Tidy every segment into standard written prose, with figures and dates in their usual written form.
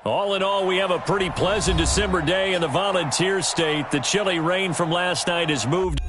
All in all, we have a pretty pleasant December day in the Volunteer State. The chilly rain from last night has moved.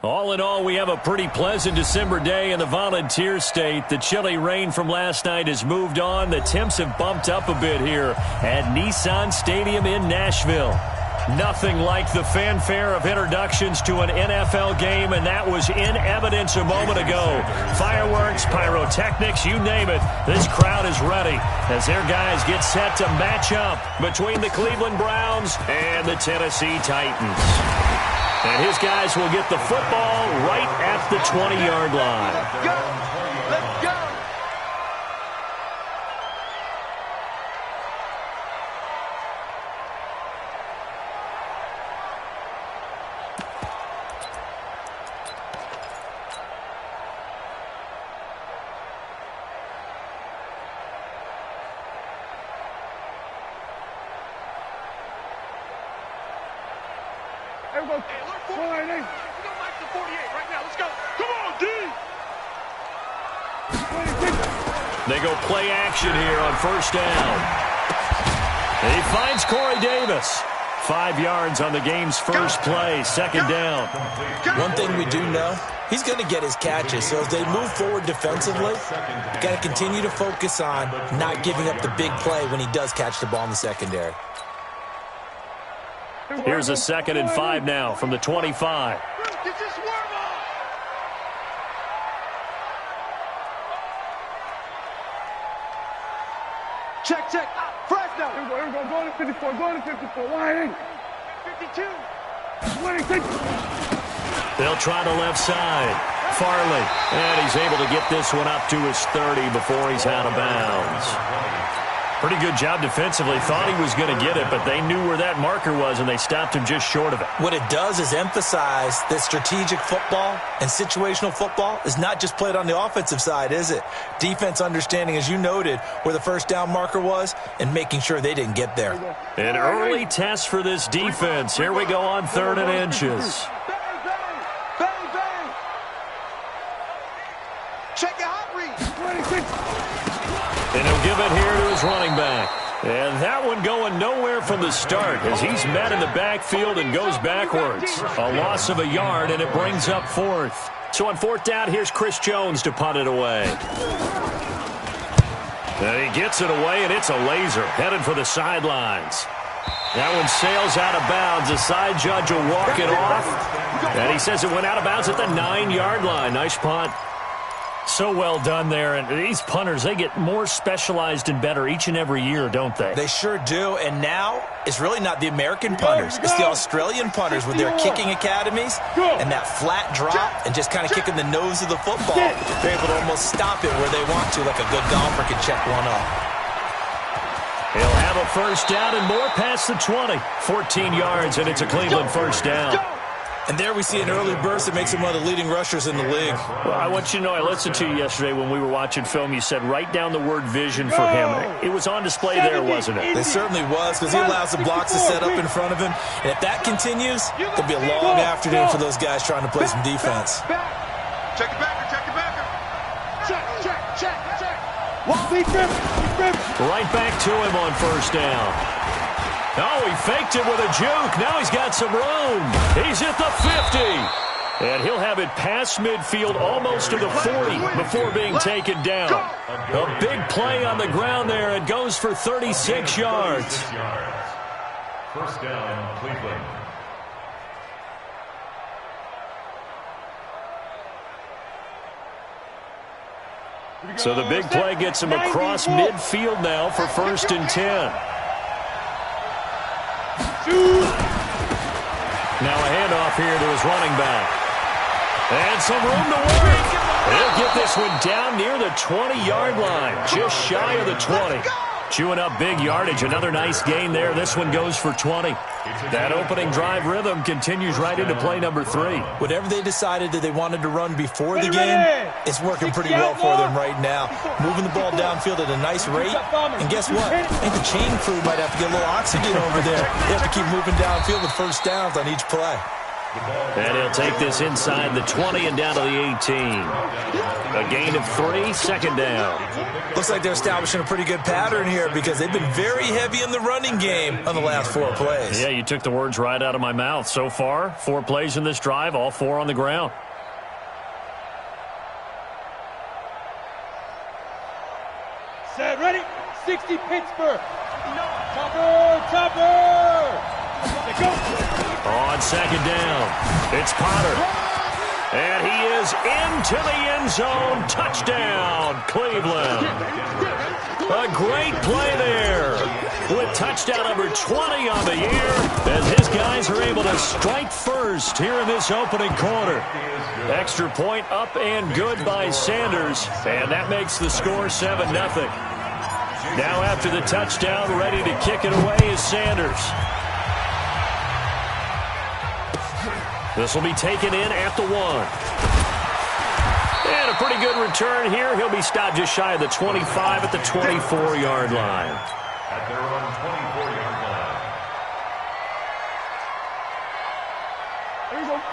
All in all, we have a pretty pleasant December day in the Volunteer State. The chilly rain from last night has moved on. The temps have bumped up a bit here at Nissan Stadium in Nashville. Nothing like the fanfare of introductions to an NFL game, and that was in evidence a moment ago. Fireworks, pyrotechnics, you name it. This crowd is ready as their guys get set to match up between the Cleveland Browns and the Tennessee Titans. And his guys will get the football right at the 20-yard line. Let's go! Let's go! Hey, look, 48. We don't like the 48 right now. Let's go. Come on, D! They go play action here on first down. And he finds Corey Davis. 5 yards on the game's first play, second down. One thing we do know, he's going to get his catches. So as they move forward defensively, you got to continue to focus on not giving up the big play when he does catch the ball in the secondary. Here's a 2nd and 5 now from the 25. Check, check. Fresno. Here we go. Go to 54. Go to 54. Wide 52. They'll try the left side. Farley. And he's able to get this one up to his 30 before he's out of bounds. Pretty good job defensively. Thought he was going to get it, but they knew where that marker was, and they stopped him just short of it. What it does is emphasize that strategic football and situational football is not just played on the offensive side, is it? Defense understanding, as you noted, where the first down marker was and making sure they didn't get there. An early test for this defense. Here we go on 3rd and inches. Bang, bang. Check your hot read. And he'll give it here to his running back. And that one going nowhere from the start as he's met in the backfield and goes backwards. A loss of a yard, and it brings up 4th. So on 4th down, here's Chris Jones to punt it away. And he gets it away, and it's a laser headed for the sidelines. That one sails out of bounds. The side judge will walk it off. And he says it went out of bounds at the 9-yard line. Nice punt. So well done there. And these punters, they get more specialized and better each and every year, don't they? They sure do. And now it's really not the American punters. It's the Australian punters with their kicking academies and that flat drop and just kind of kicking the nose of the football. They're able to almost stop it where they want to, like a good golfer can check one up. He'll have a first down and more past the 20. 14 yards, and it's a Cleveland first down. And there we see an early burst that makes him one of the leading rushers in the league. Well, I want you to know, I listened to you yesterday when we were watching film. You said write down the word vision for him. It was on display there, wasn't it? It certainly was, because he allows the blocks to set up in front of him. And if that continues, it'll be a long afternoon for those guys trying to play some defense. Check it backer, check it backer. Check. Right back to him on first down. Oh, he faked it with a juke. Now he's got some room. He's at the 50. And he'll have it past midfield, almost to the 40 before being taken down. A big play on the ground there. It goes for 36 yards. First down, Cleveland. So the big play gets him across midfield now for 1st and 10. Now a handoff here to his running back. And some room to work. He'll get this one down near the 20-yard line, just shy of the 20. Chewing up big yardage. Another nice gain there. This one goes for 20. That opening drive rhythm continues right into play number 3. Whatever they decided that they wanted to run before the game, it's working pretty well for them right now. Moving the ball downfield at a nice rate. And guess what? I think the chain crew might have to get a little oxygen over there. They have to keep moving downfield with first downs on each play. And he'll take this inside the 20 and down to the 18. A gain of 3, second down. Looks like they're establishing a pretty good pattern here because they've been very heavy in the running game on the last 4 plays. Yeah, you took the words right out of my mouth. So far, 4 plays in this drive, all 4 on the ground. Set, ready? 60 Pittsburgh. Chopper. On second down, it's Potter. And he is into the end zone. Touchdown, Cleveland. A great play there with touchdown number 20 on the year as his guys are able to strike first here in this opening quarter. Extra point up and good by Sanders, and that makes the score 7-0. Now after the touchdown, ready to kick it away is Sanders. This will be taken in at the 1. And a pretty good return here. He'll be stopped just shy of the 25 at the 24-yard line. At their own 24-yard line.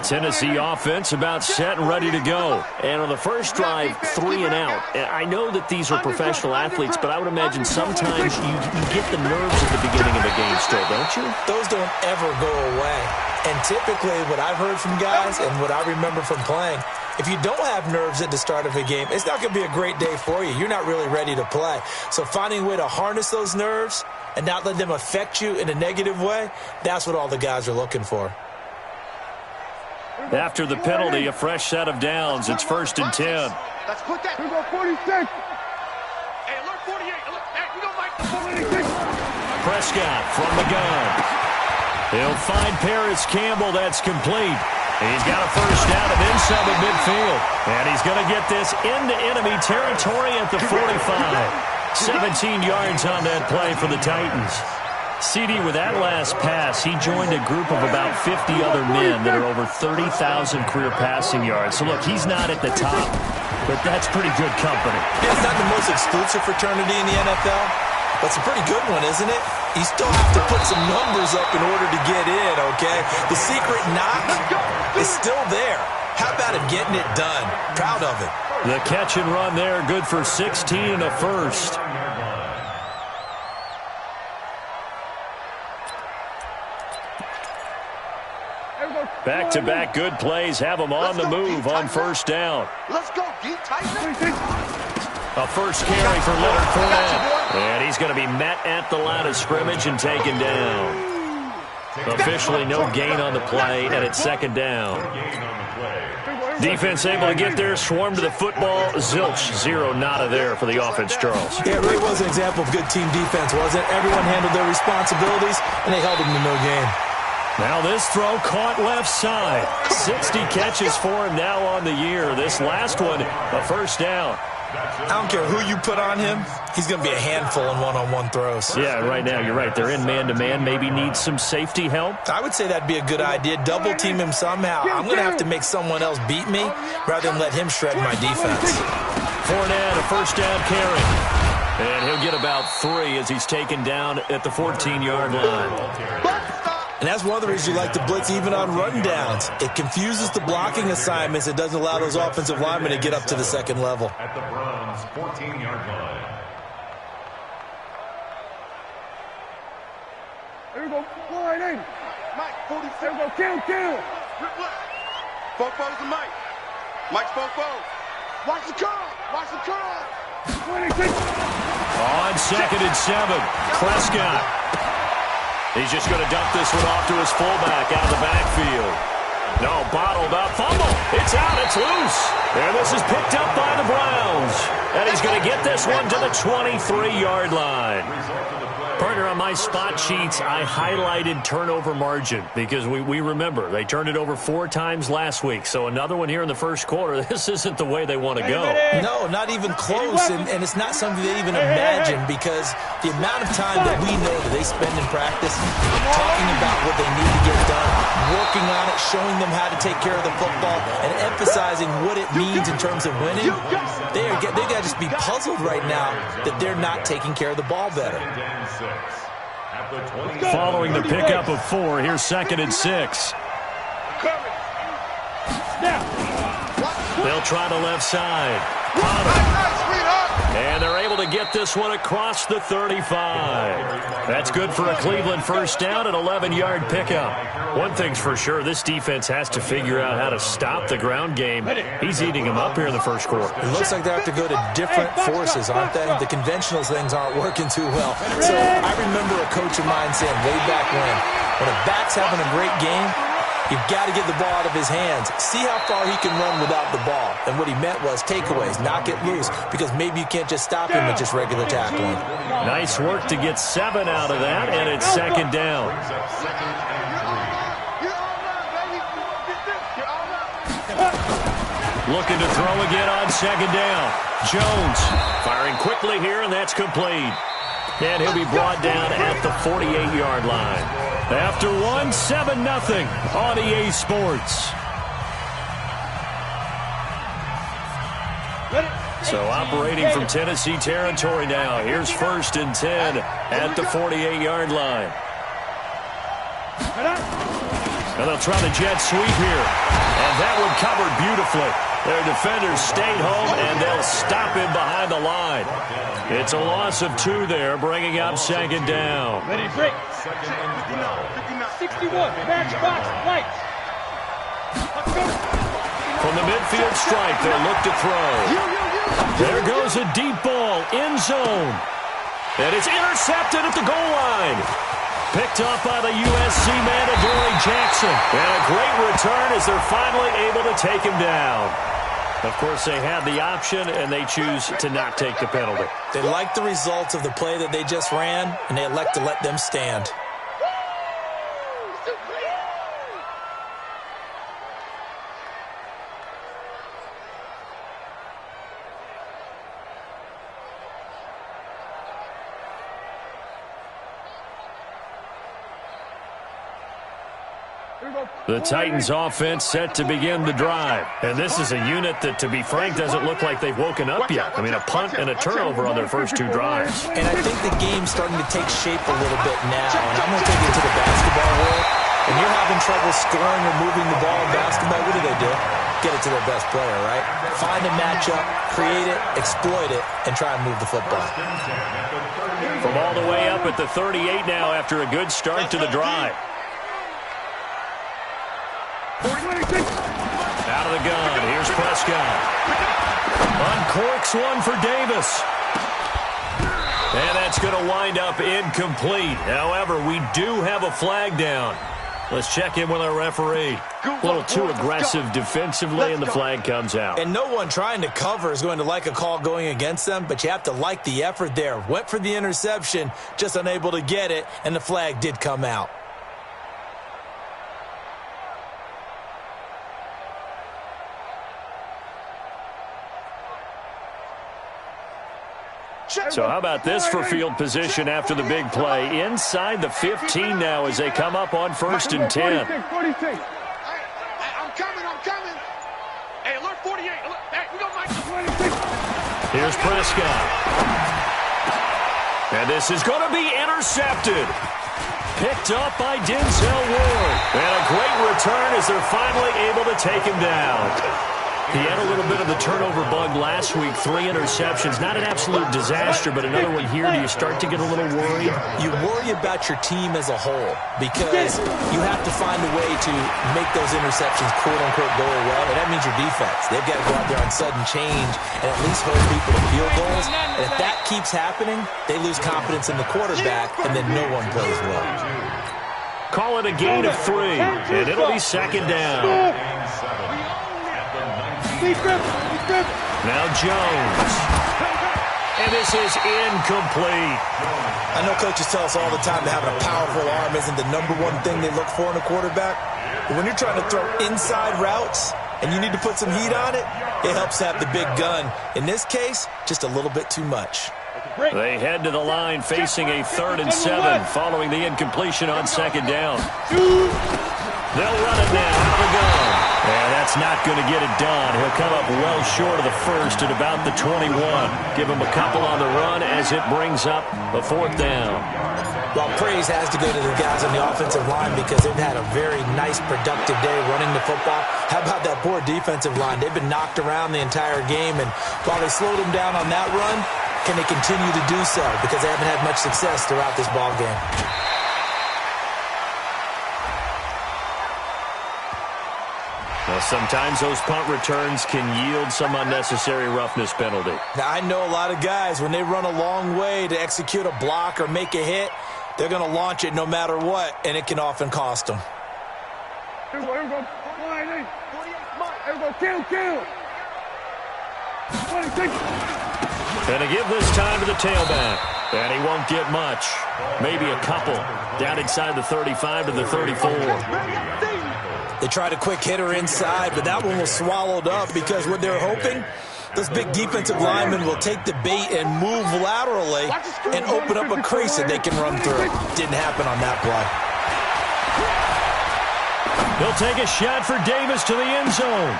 Tennessee offense about set and ready to go. And on the first drive, 3 and out. And I know that these are professional athletes, but I would imagine sometimes you get the nerves at the beginning of a game still, don't you? Those don't ever go away. And typically what I've heard from guys and what I remember from playing, if you don't have nerves at the start of a game, it's not going to be a great day for you. You're not really ready to play. So finding a way to harness those nerves and not let them affect you in a negative way, that's what all the guys are looking for. After the penalty, a fresh set of downs. It's 1st and 10. Let's put that. 46. Hey, alert 48. Alert. Hey, we don't like the 46. Prescott from the gun. He'll find Paris Campbell. That's complete. He's got a first down and then some at midfield. And he's going to get this into enemy territory at the 45. 17 yards on that play for the Titans. CD, with that last pass, he joined a group of about 50 other men that are over 30,000 career passing yards. So, look, he's not at the top, but that's pretty good company. Yeah, it's not the most exclusive fraternity in the NFL, but it's a pretty good one, isn't it? You still have to put some numbers up in order to get in, okay? The secret knock is still there. How about him getting it done? Proud of it. The catch and run there, good for 16 and a first. Back-to-back good plays have him on the move on first down. Let's go, D. Tyson. A first carry for Leonard Fournette. And he's going to be met at the line of scrimmage and taken down. Officially no gain on the play, and it's second down. Defense able to get there, swarm to the football. Zilch, zero nada there for the offense, Charles. Yeah, it really was an example of good team defense, wasn't it? Everyone handled their responsibilities, and they held them to no gain. Now this throw caught left side. 60 catches for him now on the year. This last one, a first down. I don't care who you put on him. He's going to be a handful in one-on-one throws. Yeah, right now, you're right. They're in man-to-man. Maybe needs some safety help. I would say that'd be a good idea. Double team him somehow. I'm going to have to make someone else beat me rather than let him shred my defense. Fournette, a first down carry. And he'll get about 3 as he's taken down at the 14-yard line. And that's one of the reasons you like to blitz even on run downs. It confuses the blocking assignments. It doesn't allow those offensive linemen to get up to the second level. At the Browns' 14-yard line. There we go. Line in. Mike, 46. There we go. Kill. Fofo's the Mike. Mike's Fofo. Watch the curl. 26. On 2nd and 7, Prescott. He's just going to dump this one off to his fullback out of the backfield. No, bottled up, fumble. It's out, it's loose. And this is picked up by the Browns. And he's going to get this one to the 23-yard line. Partner, on my spot sheets, I highlighted turnover margin because we remember they turned it over 4 times last week. So another one here in the first quarter. This isn't the way they want to go. No, not even close, and it's not something they even imagine because the amount of time that we know that they spend in practice talking about what they need to get done, working on it, showing them how to take care of the football, and emphasizing what it means in terms of winning, they got to just be puzzled right now that they're not taking care of the ball better. Following the pickup of 4, here's 2nd and 6. They'll try the left side. And they're able to get this one across the 35. That's good for a Cleveland first down, an 11-yard pickup. One thing's for sure, this defense has to figure out how to stop the ground game. He's eating them up here in the first quarter. It looks like they have to go to different forces, aren't they? The conventional things aren't working too well. So I remember a coach of mine saying way back when a back's having a great game, you've got to get the ball out of his hands. See how far he can run without the ball. And what he meant was takeaways, knock it loose, because maybe you can't just stop him with just regular tackling. Nice work to get 7 out of that, and it's 2nd down. Looking to throw again on 2nd down. Jones firing quickly here, and that's complete. And he'll be brought down at the 48-yard line. After 1, 7-0 on EA Sports. So operating from Tennessee territory now. Here's 1st and 10 at the 48-yard line. And they'll try the jet sweep here. And that one covered beautifully. Their defenders stayed home, and they'll stop him behind the line. It's a loss of 2 there, bringing up 2nd down. Ready, break. 61, matchbox, lights. From the midfield stripe, they'll look to throw. There goes a deep ball, end zone. And it's intercepted at the goal line. Picked up by the USC man, Adoree Jackson. And a great return as they're finally able to take him down. Of course, they had the option, and they choose to not take the penalty. They like the results of the play that they just ran, and they elect to let them stand. The Titans offense set to begin the drive. And this is a unit that, to be frank, doesn't look like they've woken up yet. I mean, a punt and a turnover on their first 2 drives. And I think the game's starting to take shape a little bit now. And I'm going to take it to the basketball world. When you're having trouble scoring or moving the ball in basketball, what do? Get it to their best player, right? Find a matchup, create it, exploit it, and try and move the football. From all the way up at the 38 now after a good start to the drive. Out of the gun, here's Prescott. Uncorks one for Davis. And that's That's going to wind up incomplete. However, we do have a flag down. Let's check in with our referee. A little too aggressive defensively, and the flag comes out. And no one trying to cover is going to like a call going against them, but you have to like the effort there. Went for the interception, just unable to get it, and the flag did come out. So how about this for field position after the big play? Inside the 15 now as they come up on 1st and 10. 46. I'm coming. Hey, alert 48. Hey, we got Mike. 26. Here's Prescott. And this is going to be intercepted. Picked up by Denzel Ward. And a great return as they're finally able to take him down. He had a little bit of the turnover bug last week, 3 interceptions. Not an absolute disaster, but another one here. Do you start to get a little worried? You worry about your team as a whole because you have to find a way to make those interceptions, quote-unquote, go away, and that means your defense. They've got to go out there on sudden change and at least hold people to field goals. And if that keeps happening, they lose confidence in the quarterback, and then no one plays well. Call it a gain of 3, and it'll be 2nd down. Now Jones. And this is incomplete. I know coaches tell us all the time that having a powerful arm isn't the number one thing they look for in a quarterback. But when you're trying to throw inside routes and you need to put some heat on it, it helps to have the big gun. In this case, just a little bit too much. They head to the line facing a 3rd and 7 following the incompletion on 2nd down. They'll run it now out of the gun. And that's not going to get it done. He'll come up well short of the 1st at about the 21. Give him a couple on the run as it brings up a 4th down. Well, praise has to go to the guys on the offensive line because they've had a very nice, productive day running the football. How about that poor defensive line? They've been knocked around the entire game, and while they slowed them down on that run, can they continue to do so? Because they haven't had much success throughout this ball game. Well, sometimes those punt returns can yield some unnecessary roughness penalty. Now, I know a lot of guys, when they run a long way to execute a block or make a hit, they're going to launch it no matter what, and it can often cost them. Here we go. Kill. 26. And to give this time to the tailback. And he won't get much. Maybe a couple. Down inside the 35 to the 34. They tried a quick hitter inside, but that one was swallowed up because what they're hoping, this big defensive lineman will take the bait and move laterally and open up a crease that they can run through. Didn't happen on that play. He'll take a shot for Davis to the end zone.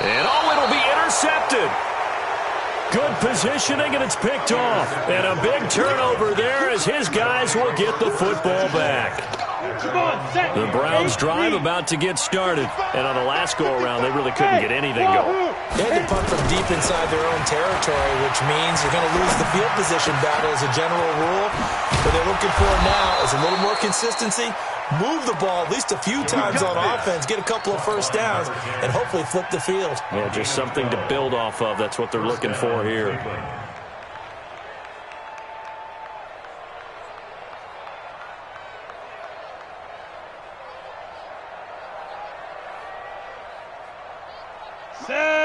And it'll be intercepted. Good positioning, and it's picked off. And a big turnover there as his guys will get the football back. The Browns drive about to get started. And on the last go-around, they really couldn't get anything going. They had to punt from deep inside their own territory, which means you're going to lose the field position battle as a general rule. What they're looking for now is a little more consistency. Move the ball at least a few times on offense, get a couple of first downs, and hopefully flip the field. Yeah, just something to build off of. That's what they're looking for here.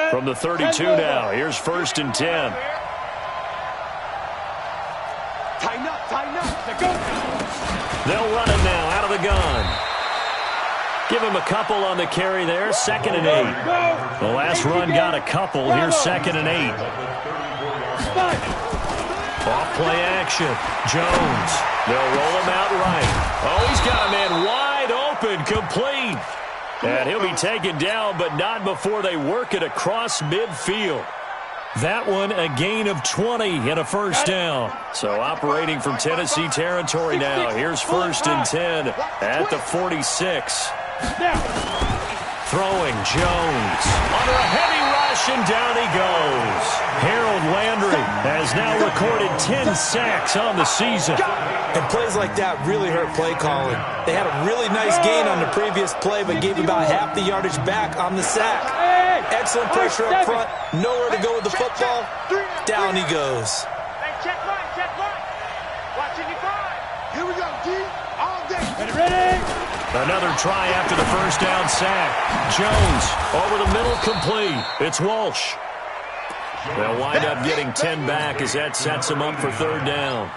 From the 32 now, here's 1st and 10. Tighten up. Go. They'll run it now out of the gun. Give him a couple on the carry there. 2nd and 8. The last run got a couple. Here's 2nd and 8. Off play action. Jones. They'll roll him out right. Oh, he's got a man wide open, complete. And he'll be taken down, but not before they work it across midfield. That one a gain of 20 and a first down. So operating from Tennessee territory now. Here's 1st and 10 at the 46. Throwing Jones under a heavy rush, and down he goes. Harold Landry has now recorded 10 sacks on the season. And plays like that really hurt play calling. They had a really nice gain on the previous play, but gave about half the yardage back on the sack. Excellent pressure up front. Nowhere to go with the football. Down he goes. Another try after the first down sack. Jones over the middle, complete. It's Walsh. They'll wind up getting 10 back as that sets them up for third down.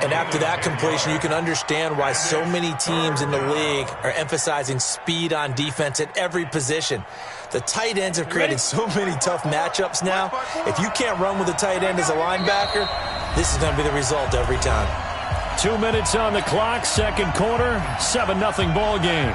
And after that completion, you can understand why so many teams in the league are emphasizing speed on defense at every position. The tight ends have created so many tough matchups now. If you can't run with a tight end as a linebacker, this is going to be the result every time. 2 minutes on the clock, second quarter, 7-0 ball game.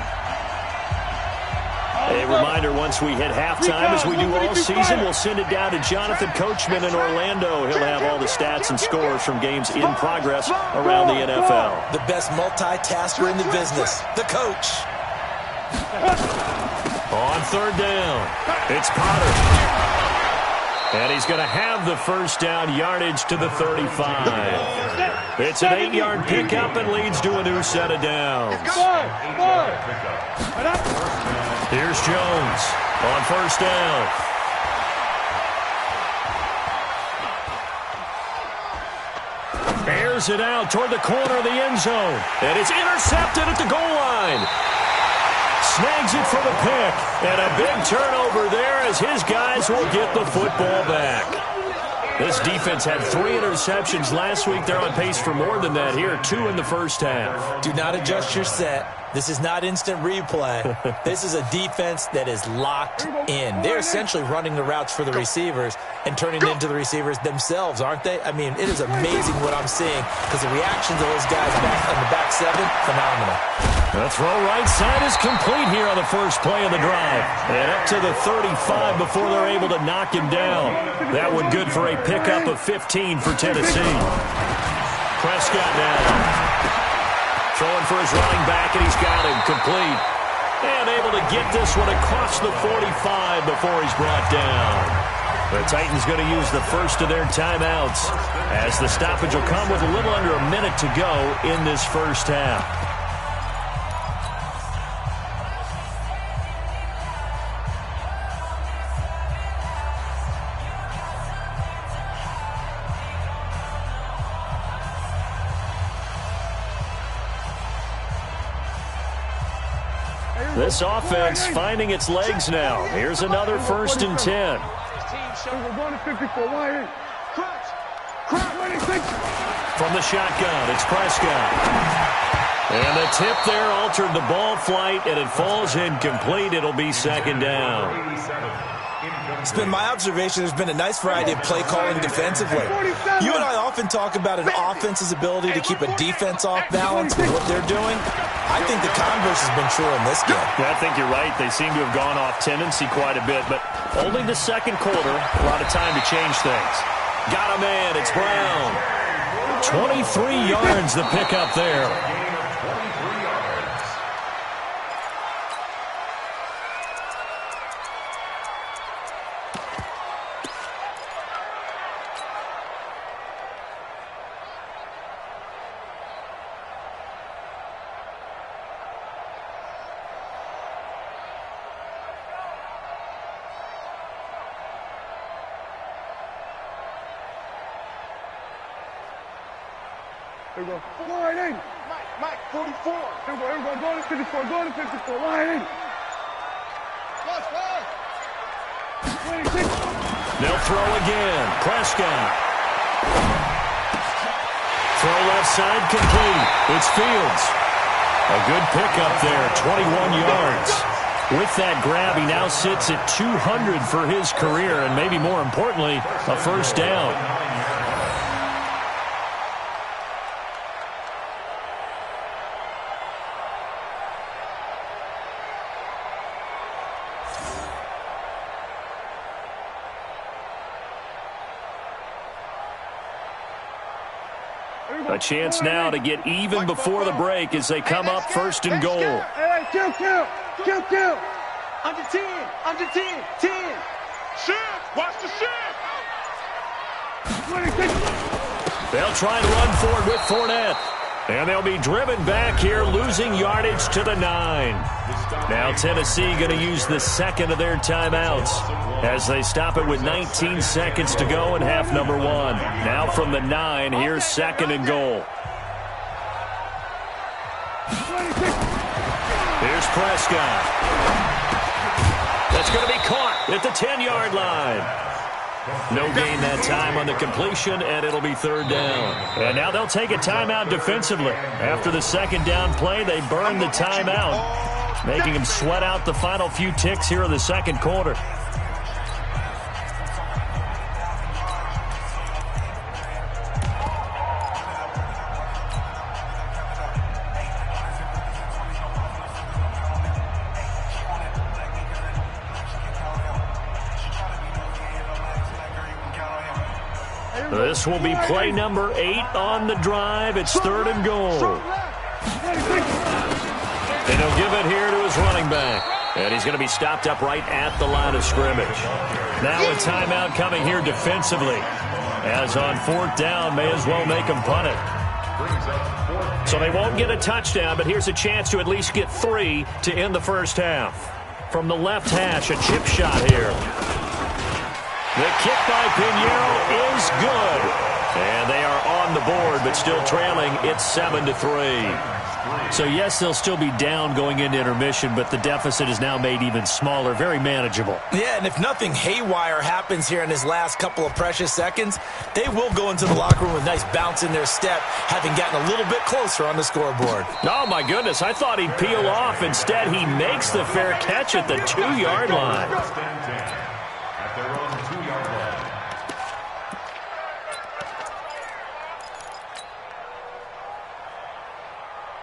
A reminder, once we hit halftime, as we do all season, we'll send it down to Jonathan Coachman in Orlando. He'll have all the stats and scores from games in progress around the NFL. The best multitasker in the business, the coach. On third down, it's Potter. And he's going to have the first down, yardage to the 35. It's an 8-yard pickup and leads to a new set of downs. Here's Jones on first down. Airs it out toward the corner of the end zone. And it's intercepted at the goal line. Snags it for the pick. And a big turnover there as his guys will get the football back. This defense had 3 interceptions last week. They're on pace for more than that here. 2 in the first half. Do not adjust your set. This is not instant replay. This is a defense that is locked in. They're essentially running the routes for the receivers and turning it into the receivers themselves, aren't they? I mean, it is amazing what I'm seeing because the reactions of those guys back on the back seven, phenomenal. The throw right side is complete here on the first play of the drive. And up to the 35 before they're able to knock him down. That one good for a pickup of 15 for Tennessee. Prescott now. Throwing for his running back, and he's got him complete. And able to get this one across the 45 before he's brought down. The Titans going to use the first of their timeouts as the stoppage will come with a little under a minute to go in this first half. This offense finding its legs now. Here's another 1st and 10. From the shotgun, it's Prescott. And the tip there altered the ball flight, and it falls incomplete. It'll be second down. It's been my observation there's been a nice variety of play calling defensively. You and I often talk about an offense's ability to keep a defense off balance with what they're doing. I think the converse has been true in this game. Yeah, I think you're right. They seem to have gone off tendency quite a bit, but only the second quarter, a lot of time to change things. Got a man, it's Brown. 23 yards the pickup there. There we go. Line in. Mike, 44. Here we go. Go to 54. Go to 54. Line in. 26. They'll throw again. Prescott. Throw left side complete. It's Fields. A good pickup there. 21 yards. With that grab, he now sits at 200 for his career, and maybe more importantly, a first down. A chance now to get even before the break as they come up 1st and goal. Hey, kill. Under 10. 10. Shift. Watch the shift. 26. They'll try and run forward with Fournette. And they'll be driven back here, losing yardage to the 9. Now Tennessee going to use the second of their timeouts as they stop it with 19 seconds to go in half number 1. Now from the 9, here's 2nd and goal. Prescott. That's going to be caught at the 10-yard line. No gain that time on the completion, and it'll be third down. And now they'll take a timeout defensively. After the second down play, they burn the timeout, making them sweat out the final few ticks here in the second quarter. This will be play number 8 on the drive. It's third and goal. And he'll give it here to his running back. And he's going to be stopped up right at the line of scrimmage. Now a timeout coming here defensively. As on fourth down, may as well make them punt it. So they won't get a touchdown, but here's a chance to at least get 3 to end the first half. From the left hash, a chip shot here. The kick by Pinheiro is good. And they are on the board, but still trailing. It's 7-3. So, yes, they'll still be down going into intermission, but the deficit is now made even smaller, very manageable. Yeah, and if nothing haywire happens here in his last couple of precious seconds, they will go into the locker room with a nice bounce in their step, having gotten a little bit closer on the scoreboard. Oh, my goodness, I thought he'd peel off. Instead, he makes the fair catch at the 2-yard line.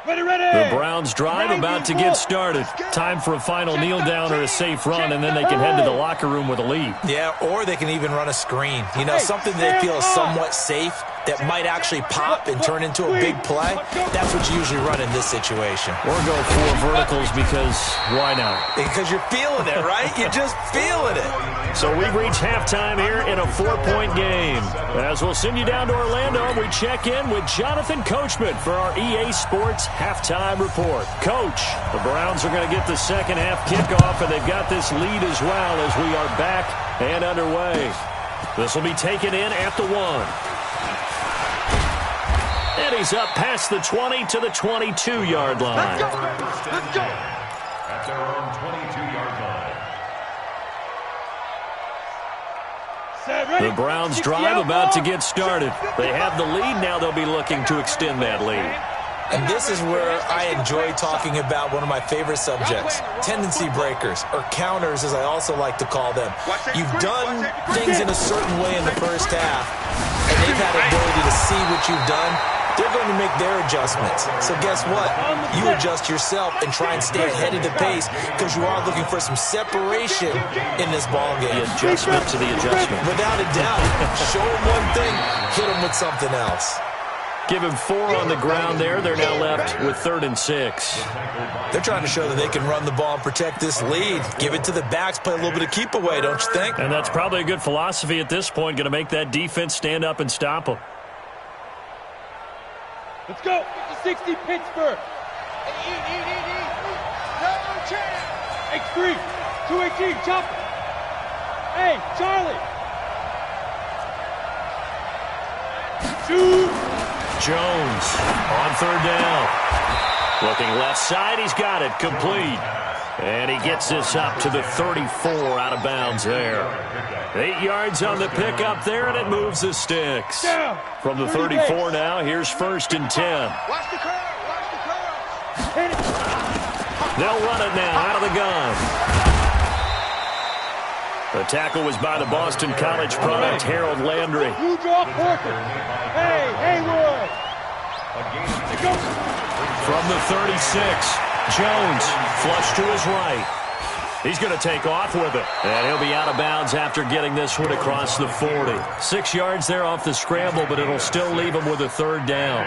The Browns drive about to get started. Time for a final kneel down or a safe run, and then they can head to the locker room with a lead. Yeah, or they can even run a screen. You know, something they feel is somewhat safe that might actually pop and turn into a big play. That's what you usually run in this situation. Or go 4 verticals because why not? Because you're feeling it, right? You're just feeling it. So we've reached halftime here in a 4-point game. As we'll send you down to Orlando, we check in with Jonathan Coachman for our EA Sports halftime report. Coach, the Browns are going to get the second half kickoff, and they've got this lead as well as we are back and underway. This will be taken in at the 1. And he's up past the 20 to the 22-yard line. Let's go. Let's go. At their own 22-yard line. The Browns drive about to get started. They have the lead. Now they'll be looking to extend that lead. And this is where I enjoy talking about one of my favorite subjects, tendency breakers, or counters as I also like to call them. You've done things in a certain way in the first half, and they've had the ability to see what you've done. They're going to make their adjustments. So guess what? You adjust yourself and try and stay ahead of the pace because you are looking for some separation in this ball game. The adjustment to the adjustment. Without a doubt. Show them one thing, hit them with something else. Give him 4 on the ground there. They're now left with 3rd and 6. They're trying to show that they can run the ball and protect this lead. Give it to the backs, play a little bit of keep away, don't you think? And that's probably a good philosophy at this point, going to make that defense stand up and stop them. Let's go. 60 Pittsburgh. No chance. X3. 218. Chop it. Hey, Charlie. Shoot. Jones on 3rd down. Looking left side, he's got it, complete. And he gets this up to the 34 out of bounds there. 8 yards on the pickup there, and it moves the sticks. From the 34 now, here's 1st and 10. Watch the curve. Watch the curve. They'll run it now out of the gun. The tackle was by the Boston College product, Harold Landry. You draw Porter. Hey, Haywood. From the 36, Jones flush to his right. He's going to take off with it. And he'll be out of bounds after getting this one across the 40. 6 yards there off the scramble, but it'll still leave him with a 3rd down.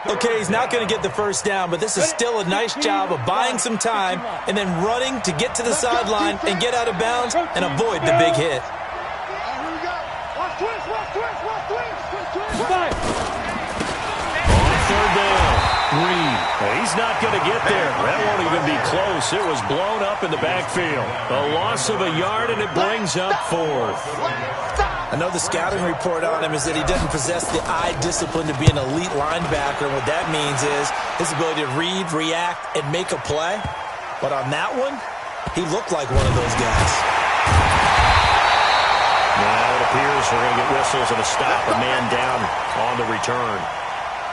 Okay, he's not going to get the first down, but this is still a nice job of buying some time and then running to get to the sideline and get out of bounds and avoid the big hit. Here we go. Watch twist. Watch twist. Watch twist. Twist. On 3rd down, Reed. He's not going to get there. That won't even be close. It was blown up in the backfield. A loss of a yard, and it brings up 4th. Another scouting report on him is that he doesn't possess the eye discipline to be an elite linebacker. And what that means is his ability to read, react, and make a play. But on that one, he looked like one of those guys. Now it appears we're going to get whistles and a stop, a man down on the return.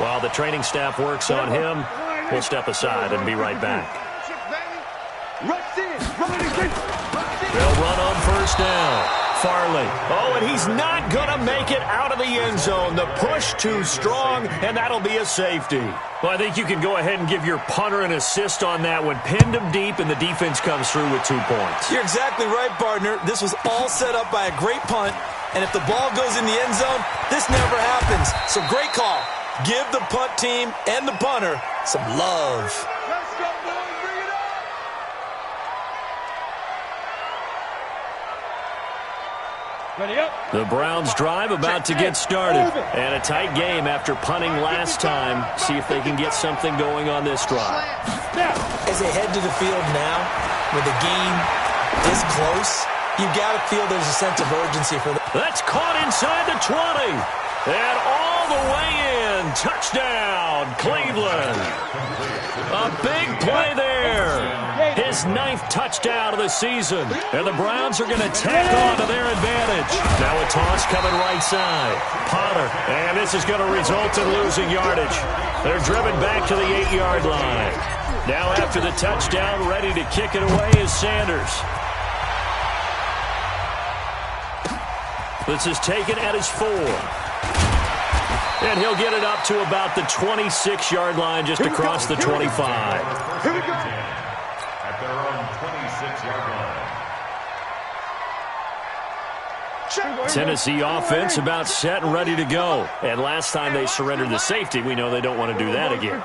While the training staff works on him, we'll step aside and be right back. They'll run on first down. Farley. Oh, and he's not going to make it out of the end zone. The push too strong, and that'll be a safety. Well, I think you can go ahead and give your punter an assist on that one. Pinned him deep, and the defense comes through with 2 points. You're exactly right, partner. This was all set up by a great punt, and if the ball goes in the end zone, this never happens. So great call. Give the punt team and the punter some love. Let's go, boys. Bring it up. Ready up. The Browns drive about to get started. And a tight game after punting last time. See if they can get something going on this drive. As they head to the field now, with the game this close, you got to feel there's a sense of urgency for them. That's caught inside the 20. And all the way in. Touchdown, Cleveland. A big play there. His 9th touchdown of the season. And the Browns are going to tack on to their advantage. Now a toss coming right side. Potter. And this is going to result in losing yardage. They're driven back to the 8-yard line. Now after the touchdown, ready to kick it away is Sanders. This is taken at his 4. And he'll get it up to about the 26-yard line just across the 25. Here we go. At their own 26-yard line. Tennessee offense about set and ready to go. And last time they surrendered the safety, we know they don't want to do that again.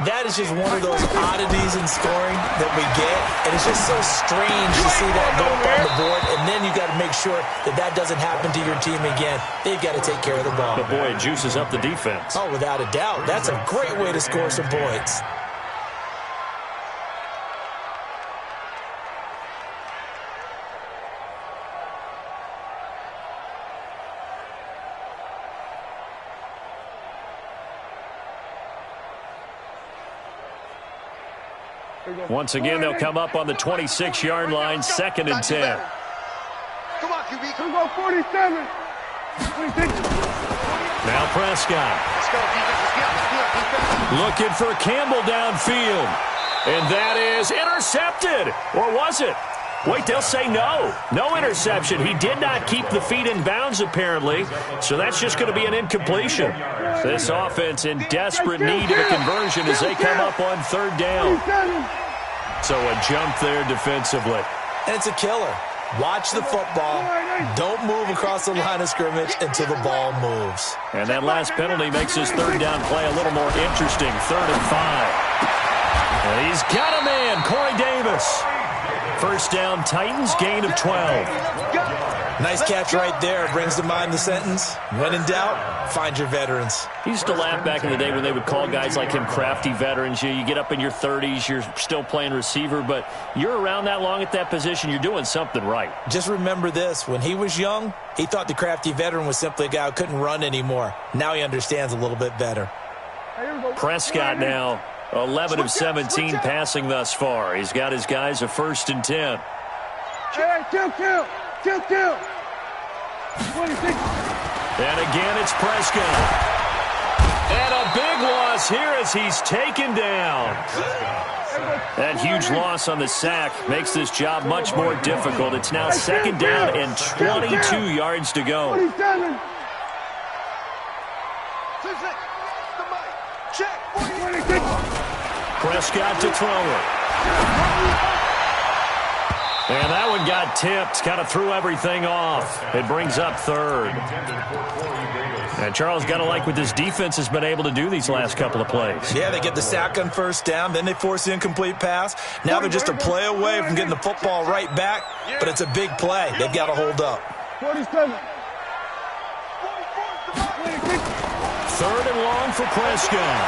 That is just one of those oddities in scoring that we get, and it's just so strange to see that go up on the board, and then you got to make sure that that doesn't happen to your team again. They've got to take care of the ball. But boy, it juices up the defense. Oh, without a doubt. That's a great way to score some points. Once again, they'll come up on the 26-yard line, 2nd and 10. Come on, QB. Come on, 47. 26. Now Prescott. Let's go, defense. Let's get defense. Looking for Campbell downfield. And that is intercepted. Or was it? Wait, they'll say no. No interception. He did not keep the feet in bounds, apparently. So that's just going to be an incompletion. This offense in desperate need of a conversion as they come up on 3rd down. So a jump there defensively. And it's a killer. Watch the football. Don't move across the line of scrimmage until the ball moves. And that last penalty makes his 3rd down play a little more interesting. 3rd and 5. And he's got a man, Corey Davis. First down, Titans, gain of 12. Nice catch right there. Brings to mind the sentence, when in doubt, find your veterans. He used to laugh back in the day when they would call guys like him crafty veterans. You get up in your 30s, you're still playing receiver, but you're around that long at that position, you're doing something right. Just remember this. When he was young, he thought the crafty veteran was simply a guy who couldn't run anymore. Now he understands a little bit better. Prescott now 11 of 17 passing thus far. He's got his guys a 1st and 10. Hey, kill. 26. And again, it's Prescott. And a big loss here as he's taken down. That huge loss on the sack makes this job much more difficult. It's now 2nd down and 22 yards to go. 47. 26. The mic. Check. 26. Prescott to throw it. And that one got tipped, kind of threw everything off. It brings up 3rd. And Charles, got to like what this defense has been able to do these last couple of plays. Yeah, they get the sack on 1st down, then they force the incomplete pass. Now they're just a play away from getting the football right back, but it's a big play. They've got to hold up. 47. 3rd and long for Prescott.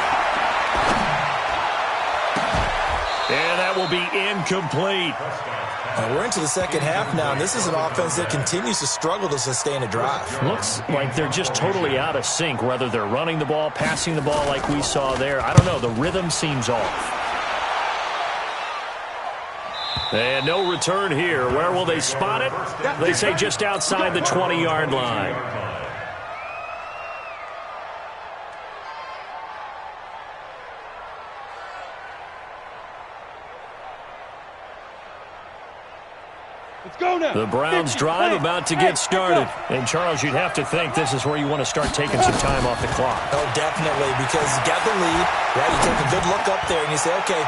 And that will be incomplete. We're into the 2nd half now, and this is an offense that continues to struggle to sustain a drive. Looks like they're just totally out of sync, whether they're running the ball, passing the ball like we saw there. I don't know. The rhythm seems off. And no return here. Where will they spot it? They say just outside the 20-yard line. Let's go now. The Browns drive about to get started. And, Charles, you'd have to think this is where you want to start taking some time off the clock. Oh, definitely, because you got the lead, right? You take a good look up there and you say, okay,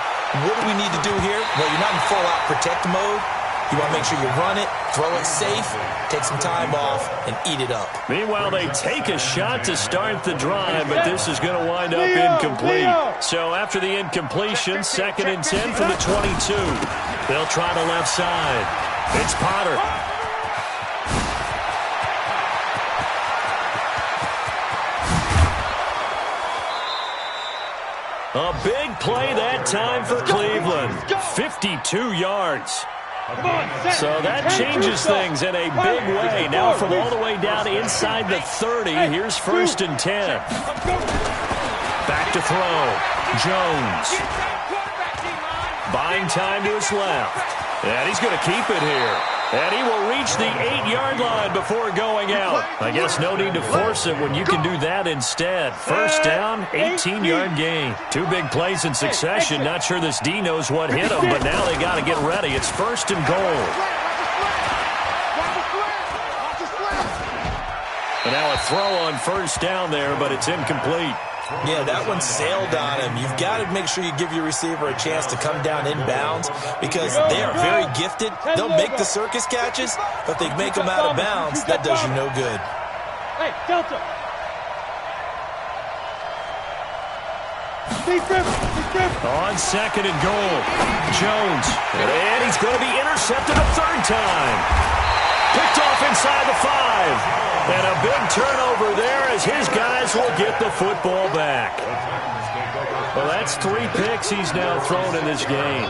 what do we need to do here? Well, you're not in full-out protect mode. You want to make sure you run it, throw it safe, take some time off, and eat it up. Meanwhile, they take a shot to start the drive, but this is going to wind up incomplete. So after the incompletion, 2nd and 10 from the 22. They'll try the left side. It's Potter. A big play that time for Cleveland. 52 yards. So that changes things in a big way. Now from all the way down inside the 30, here's 1st and 10. Back to throw. Jones. Buying time to his left. And he's going to keep it here. And he will reach the 8-yard line before going out. I guess no need to force it when you can do that instead. 1st down, 18-yard gain. 2 big plays in succession. Not sure this D knows what hit him, but now they got to get ready. It's 1st and goal. And now a throw on 1st down there, but it's incomplete. Yeah, that one sailed on him. You've got to make sure you give your receiver a chance to come down inbounds because they are very gifted. They'll make the circus catches, but they make them out of bounds. That does you no good. Hey, Delta. On 2nd and goal, Jones. And he's going to be intercepted a 3rd time. Picked off inside the 5. And a big turnover there as his guys will get the football back. Well, that's 3 picks he's now thrown in this game.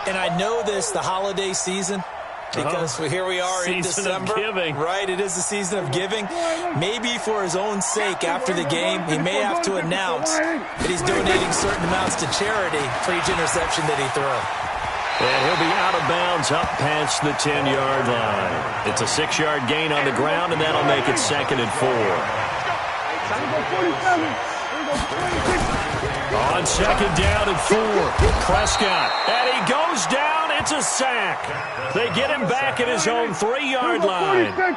And I know this, the holiday season, because here we are in December. Season of giving. Right, it is the season of giving. Maybe for his own sake after the game, he may have to announce that he's donating certain amounts to charity for each interception that he throws. And he'll be out of bounds up past the 10-yard line. It's a 6-yard gain on the ground, and that'll make it 2nd and 4. On 2nd down and 4, Prescott. And he goes down. It's a sack. They get him back at his own 3-yard line.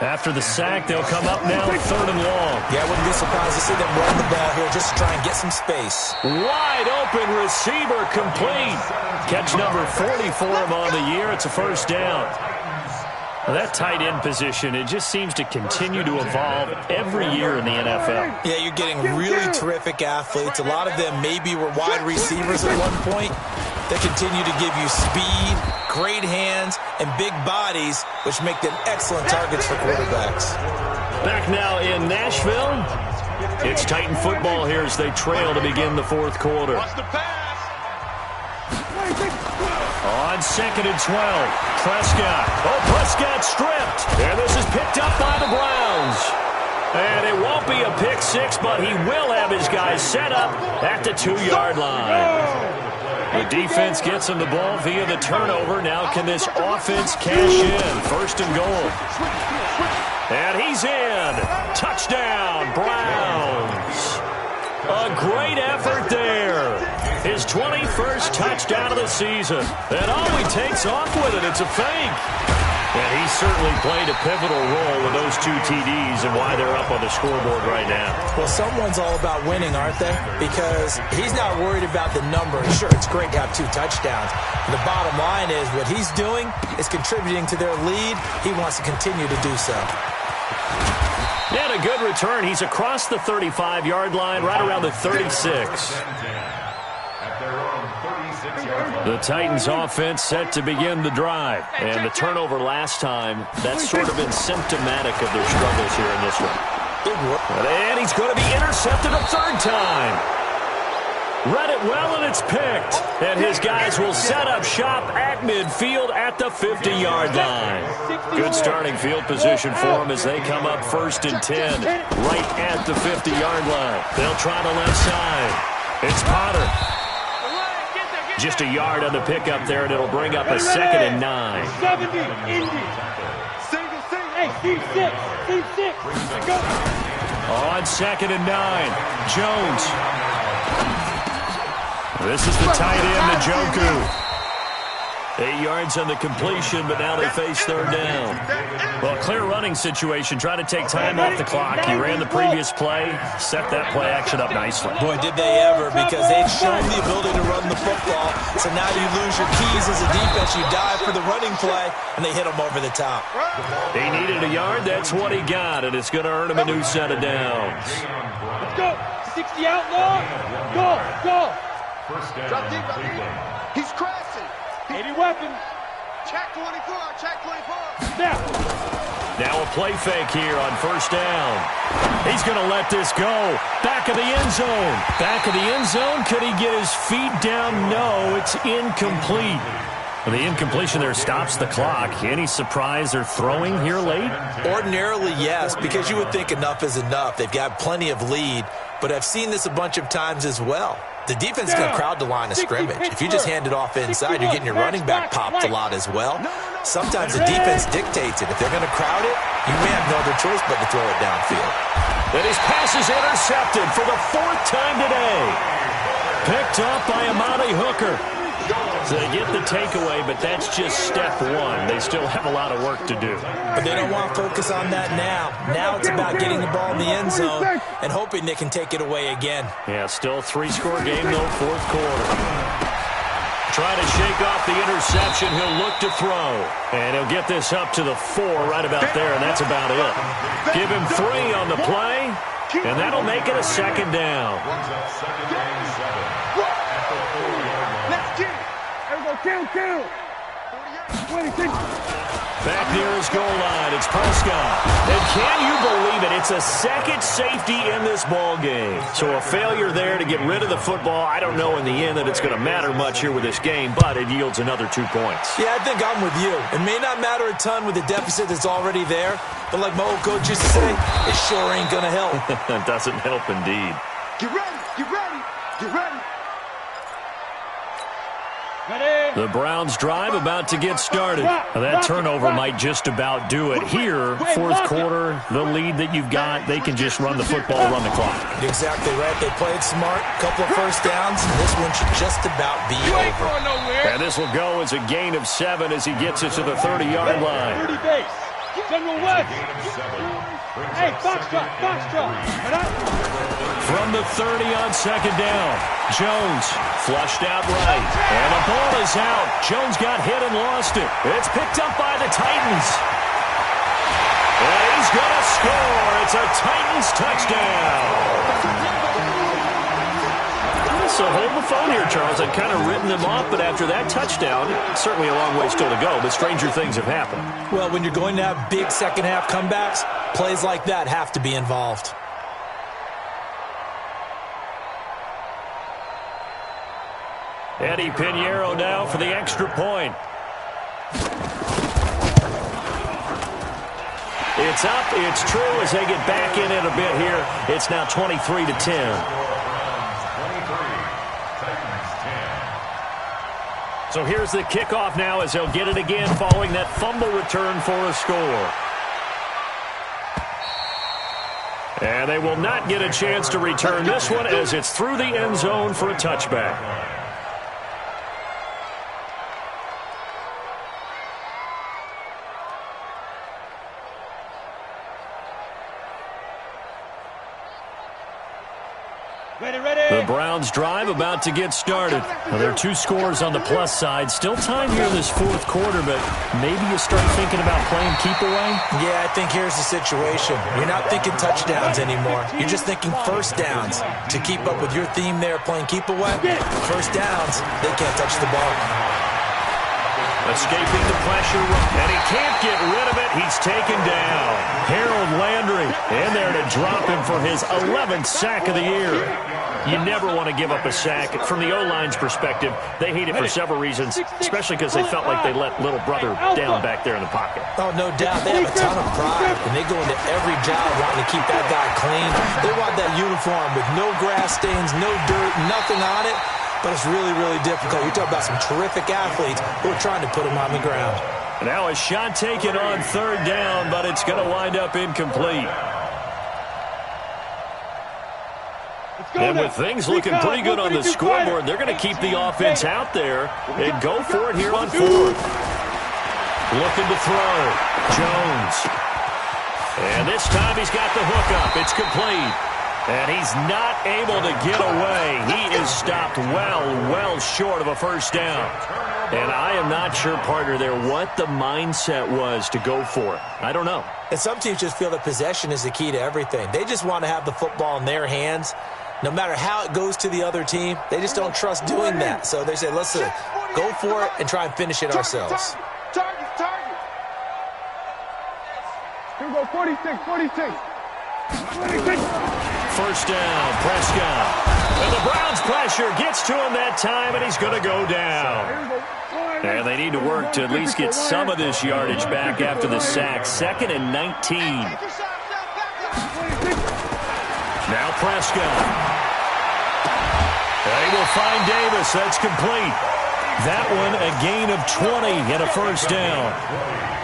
After the sack, they'll come up now 3rd and long. Yeah, I wouldn't be surprised to see them run the ball here just to try and get some space. Wide open receiver complete. Catch number 40 for him on the year. It's a 1st down. Well, that tight end position, it just seems to continue to evolve every year in the NFL. Yeah, you're getting really terrific athletes. A lot of them maybe were wide receivers at one point. They continue to give you speed, great hands, and big bodies, which make them excellent targets for quarterbacks. Back now in Nashville. It's Titan football here as they trail to begin the 4th quarter. On 2nd and 12, Prescott. Oh, Prescott stripped. And this is picked up by the Browns. And it won't be a pick 6, but he will have his guys set up at the 2-yard line. The defense gets him the ball via the turnover. Now can this offense cash in? 1st and goal. And he's in. Touchdown, Browns. A great effort there. His 21st touchdown of the season. And he takes off with it. It's a fake. And he certainly played a pivotal role with those 2 TDs and why they're up on the scoreboard right now. Well, someone's all about winning, aren't they? Because he's not worried about the number. Sure, it's great to have 2 touchdowns. The bottom line is what he's doing is contributing to their lead. He wants to continue to do so. And a good return. He's across the 35-yard line, right around the 36. The Titans offense set to begin the drive. And the turnover last time, that's sort of been symptomatic of their struggles here in this one. And he's going to be intercepted a 3rd time. Read it well, and it's picked. And his guys will set up shop at midfield at the 50-yard line. Good starting field position for them as they come up 1st and 10, right at the 50-yard line. They'll try the left side. It's Potter. Just a yard on the pickup there, and it'll bring up a 2nd and 9. 70, Indy. Single, single. Hey, Steve 6. Steve 6. Go. On 2nd and 9, Jones. This is the tight end, Njoku. 8 yards on the completion, but now they face 3rd down. Well, clear running situation. Try to take time off the clock. He ran the previous play, set that play action up nicely. Boy, did they ever, because they've shown the ability to run the football. So now you lose your keys as a defense. You dive for the running play, and they hit him over the top. He needed a yard. That's what he got, and it's going to earn him a new set of downs. Let's go. 60 outlaw. Go. Drop deep, drop deep. He's crashing. 80 weapon. Check 24, check 24. Snap. Now a play fake here on 1st down. He's going to let this go. Back of the end zone. Back of the end zone. Could he get his feet down? No, it's incomplete. Well, the incompletion there stops the clock. Any surprise they're throwing here late? Ordinarily, yes, because you would think enough is enough. They've got plenty of lead, but I've seen this a bunch of times as well. The defense can crowd the line of scrimmage. If you just hand it off inside, you're getting your running back popped a lot as well. Sometimes the defense dictates it. If they're going to crowd it, you may have no other choice but to throw it downfield. And his pass is intercepted for the 4th time today. Picked up by Amani Hooker. So they get the takeaway, but that's just step 1. They still have a lot of work to do. But they don't want to focus on that now. Now it's about getting the ball in the end zone and hoping they can take it away again. Yeah, still 3-score game, though, 4th quarter. Trying to shake off the interception. He'll look to throw. And he'll get this up to the 4 right about there, and that's about it. Give him 3 on the play, and that'll make it a 2nd down. Count. 26. Back near his goal line, it's Prescott. And can you believe it? It's a 2nd safety in this ball game. So a failure there to get rid of the football. I don't know in the end that it's going to matter much here with this game, but it yields another 2 points. Yeah, I think I'm with you. It may not matter a ton with the deficit that's already there, but like my old coach used to say, it sure ain't going to help. It doesn't help indeed. Get ready, get ready, get ready. The Browns drive about to get started. Now, that turnover might just about do it. Here, 4th quarter, the lead that you've got, they can just run the football, run the clock. Exactly right. They played smart, couple of 1st downs, and this one should just about be over. And this will go as a gain of 7 as he gets it to the 30-yard line. 30 base. General West. Hey, Foxtrot. From the 30 on 2nd down, Jones flushed out right, and the ball is out. Jones got hit and lost it. It's picked up by the Titans. And he's going to score. It's a Titans touchdown. So hold the phone here, Charles. I've kind of written them off, but after that touchdown, certainly a long way still to go, but stranger things have happened. Well, when you're going to have big second-half comebacks, plays like that have to be involved. Eddie Pinheiro now for the extra point. It's up, it's true as they get back in it a bit here. It's now 23-10. So here's the kickoff now as they'll get it again following that fumble return for a score. And they will not get a chance to return this one as it's through the end zone for a touchback. The Browns drive about to get started. Now, there are 2 scores on the plus side. Still time here in this 4th quarter, but maybe you start thinking about playing keep away? Yeah, I think here's the situation. You're not thinking touchdowns anymore. You're just thinking 1st downs. To keep up with your theme there, playing keep away, 1st downs, they can't touch the ball. Escaping the pressure, and he can't get rid of it. He's taken down. Harold Landry in there to drop him for his 11th sack of the year. You never want to give up a sack. From the O-line's perspective, they hate it for several reasons, especially because they felt like they let little brother down back there in the pocket. Oh, no doubt. They have a ton of pride, and they go into every job wanting to keep that guy clean. They want that uniform with no grass stains, no dirt, nothing on it. but it's really, really difficult. You're talking about some terrific athletes who are trying to put him on the ground. Now a shot taken on third down, but it's going to wind up incomplete. And with things looking pretty good on the scoreboard, they're going to keep the offense out there and go for it here on fourth. Looking to throw. Jones. And this time he's got the hook up. It's complete. And he's not able to get away. He is stopped well short of a first down. And I am not sure, partner, there what the mindset was to go for it. I don't know. And some teams just feel that possession is the key to everything. They just want to have the football in their hands. No matter how it goes to the other team, they just don't trust doing that. So they say, listen, go for it and try and finish it ourselves. Target. Here we go, 46. First down, Prescott. And the Browns' pressure gets to him that time, and he's going to go down. And they need to work to at least get some of this yardage back after the sack. 2nd and 19. Now Prescott. They will find Davis. That's complete. That one a gain of 20 and a first down.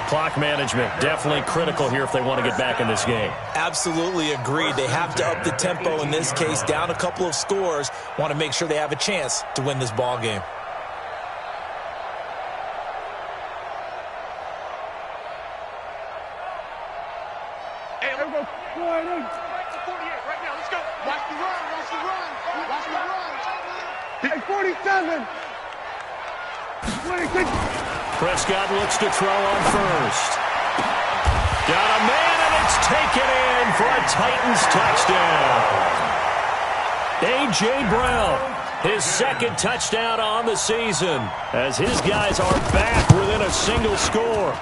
Clock management definitely critical here if they want to get back in this game. Absolutely agreed. They have to up the tempo in this case. Down a couple of scores. Want to make sure they have a chance to win this ball game. Hey, 47. 26. Prescott looks to throw on first. Got a man, and it's taken in for a Titans touchdown. A.J. Brown, his 2nd touchdown on the season, as his guys are back within a single score.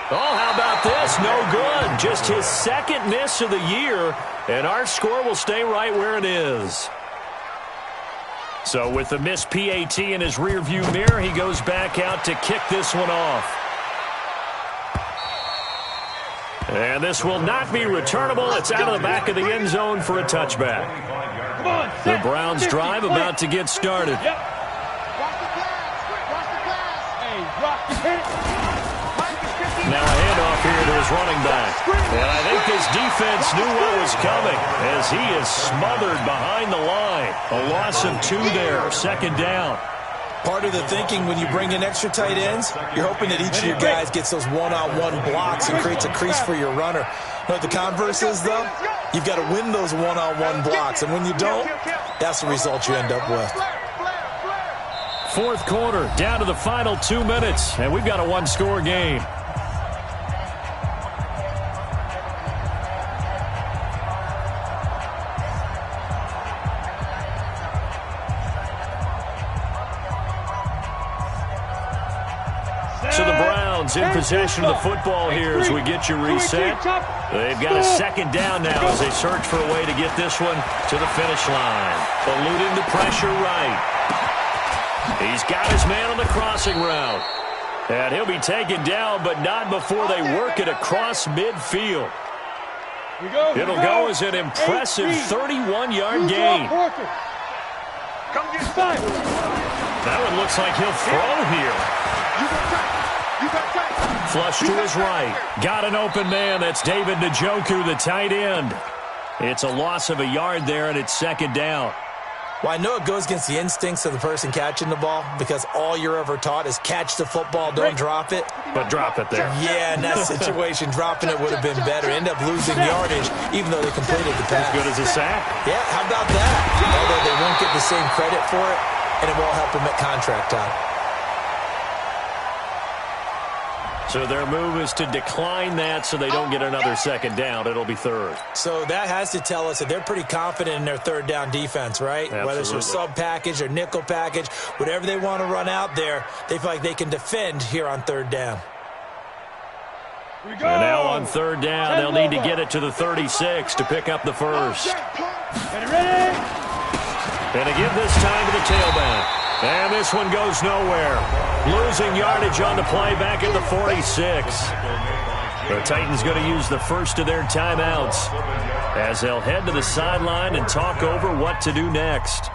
Oh, how about this? No good. Just his 2nd miss of the year, and our score will stay right where it is. So with the missed PAT in his rearview mirror, he goes back out to kick this one off. And this will not be returnable. It's out of the back of the end zone for a touchback. The Browns drive about to get started. Now a handoff here to his running back. And I think this defense knew what was coming as he is smothered behind the line. A loss of 2 there, 2nd down. Part of the thinking when you bring in extra tight ends, you're hoping that each of your guys gets those one-on-one blocks and creates a crease for your runner. You know what the converse is, though? You've got to win those one-on-one blocks, and when you don't, that's the result you end up with. 4th quarter, down to the final 2 minutes, and we've got a 1-score game. So the Browns in possession of the football here as we get you reset. They've got a 2nd down now as they search for a way to get this one to the finish line. Eluding the pressure right. He's got his man on the crossing route. And he'll be taken down, but not before they work it across midfield. It'll go as an impressive 31-yard gain. That one looks like he'll throw here. Flush to his right. Got an open man. That's David Njoku, the tight end. It's a loss of a yard there, and it's 2nd down. Well, I know it goes against the instincts of the person catching the ball because all you're ever taught is catch the football, don't drop it. But drop it there. Yeah, in that situation, dropping it would have been better. End up losing yardage, even though they completed the pass. As good as a sack. Yeah, how about that? Although they won't get the same credit for it, and it won't help them at contract time. So their move is to decline that so they don't get another 2nd down. It'll be 3rd. So that has to tell us that they're pretty confident in their 3rd down defense, right? Absolutely. Whether it's their sub package or nickel package, whatever they want to run out there, they feel like they can defend here on 3rd down. And now on 3rd down, they'll need to get it to the 36 to pick up the first. And again this time to the tailback. And this one goes nowhere. Losing yardage on the play back at the 46. The Titans going to use the first of their timeouts as they'll head to the sideline and talk over what to do next.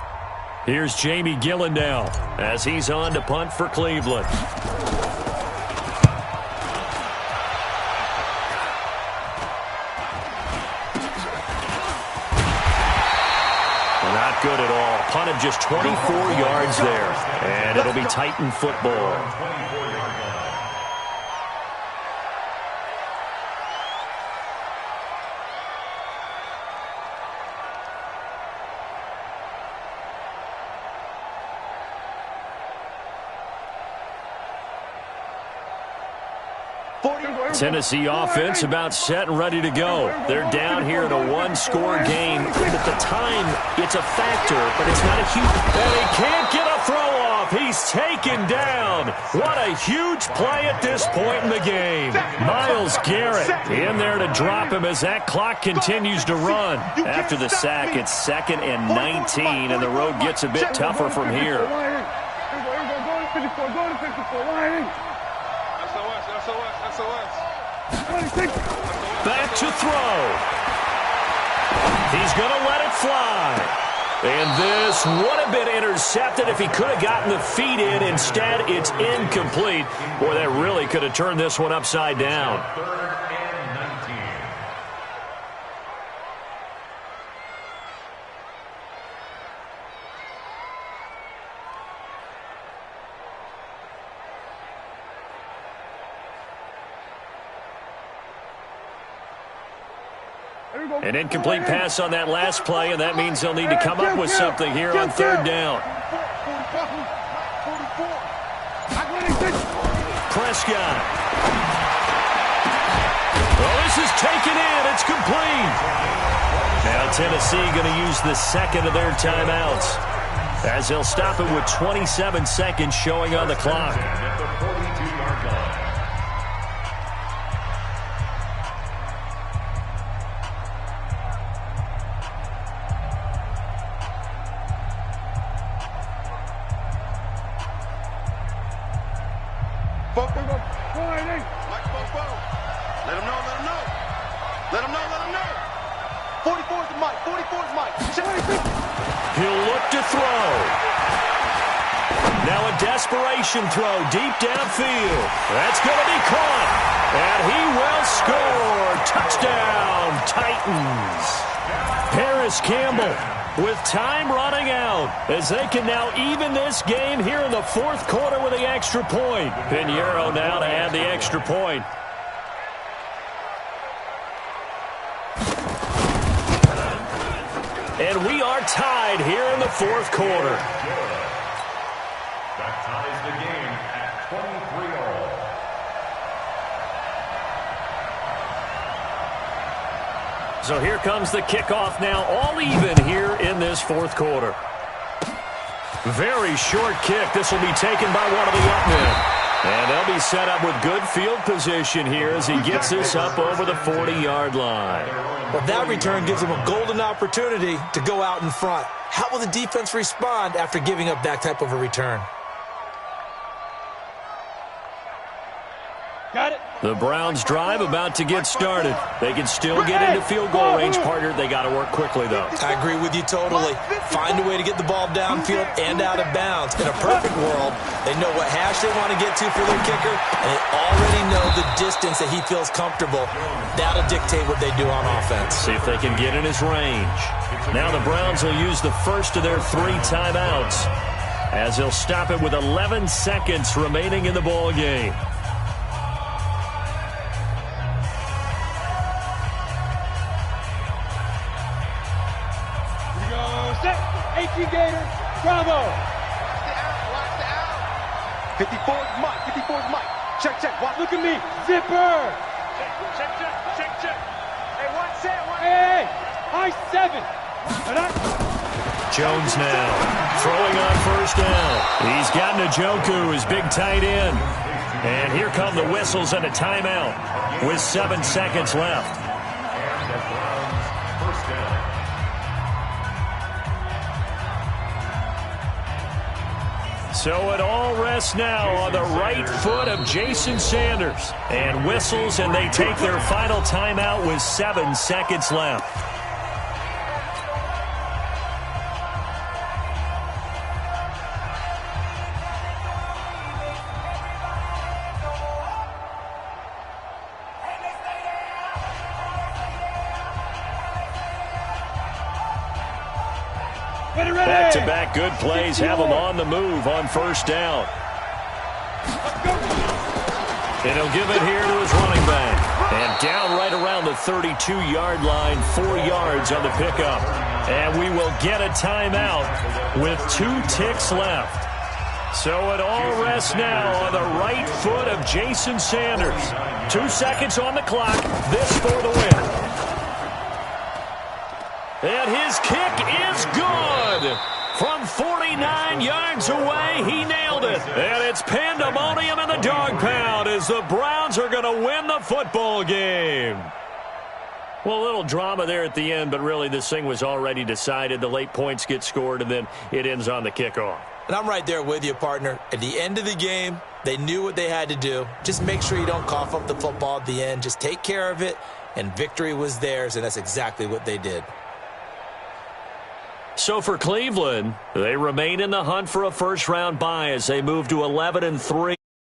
Here's Jamie Gillen now as he's on to punt for Cleveland. Not good at all. Punted just 24 yards there. And it'll be Titan football. Tennessee offense about set and ready to go. They're down here in a one-score game. At the time, it's a factor, but it's not a huge... And he can't get a throw off. He's taken down. What a huge play at this point in the game. Myles Garrett in there to drop him as that clock continues to run. After the sack, it's 2nd and 19, and the road gets a bit tougher from here. Go to 54, go to 54, line. SOS. Back to throw. He's going to let it fly. And this would have been intercepted if he could have gotten the feet in. Instead, it's incomplete. Boy, that really could have turned this one upside down. 3rd and 19. An incomplete pass on that last play, and that means they'll need to come up with something here on 3rd down. Prescott. Well, this is taken in. It's complete. Now Tennessee going to use the 2nd of their timeouts as they'll stop it with 27 seconds showing on the clock. At the 42-yard line. He'll look to throw. Now a desperation throw deep downfield. That's going to be caught. And he will score. Touchdown, Titans. Paris Campbell with time running out as they can now even this game here in the 4th quarter with the extra point. Pinheiro now to add the extra point. And we are tied here in the 4th quarter. That ties the game at 23-all. So here comes the kickoff now, all even here in this 4th quarter. Very short kick. This will be taken by one of the up men. And they'll be set up with good field position here as he gets this up over the 40-yard line. Well, that return gives them a golden opportunity to go out in front. How will the defense respond after giving up that type of a return? Got it. The Browns drive about to get started. They can still get into field goal range, partner. They got to work quickly, though. I agree with you totally. Find a way to get the ball downfield and out of bounds. In a perfect world, they know what hash they want to get to for their kicker, and they already know the distance that he feels comfortable. That'll dictate what they do on offense. See if they can get in his range. Now the Browns will use the first of their 3 timeouts as they'll stop it with 11 seconds remaining in the ball game. Set. 18 Gators. Bravo. Watch the out. 54's Mike. 54's Mike. Check. Watch. Look at me. Zipper. Check. Hey, one set. Hey. High 7. Jones now throwing on 1st down. He's got Njoku, his big tight end. And here come the whistles and a timeout with 7 seconds left. And the Browns' 1st down. So it all rests now on the right foot of Jason Sanders. And whistles, and they take their final timeout with 7 seconds left. Back-to-back good plays have them on the move on first down. And he'll give it here to his running back. And down right around the 32-yard line, 4 yards on the pickup. And we will get a timeout with 2 ticks left. So it all rests now on the right foot of Jason Sanders. 2 seconds on the clock. This for the win. And his kick is good. From 49 yards away, he nailed it. And it's pandemonium in the dog pound as the Browns are going to win the football game. Well, a little drama there at the end, but really this thing was already decided. The late points get scored, and then it ends on the kickoff. And I'm right there with you, partner. At the end of the game, they knew what they had to do. Just make sure you don't cough up the football at the end. Just take care of it, and victory was theirs, and that's exactly what they did. So for Cleveland, they remain in the hunt for a first-round bye as they move to 11-3.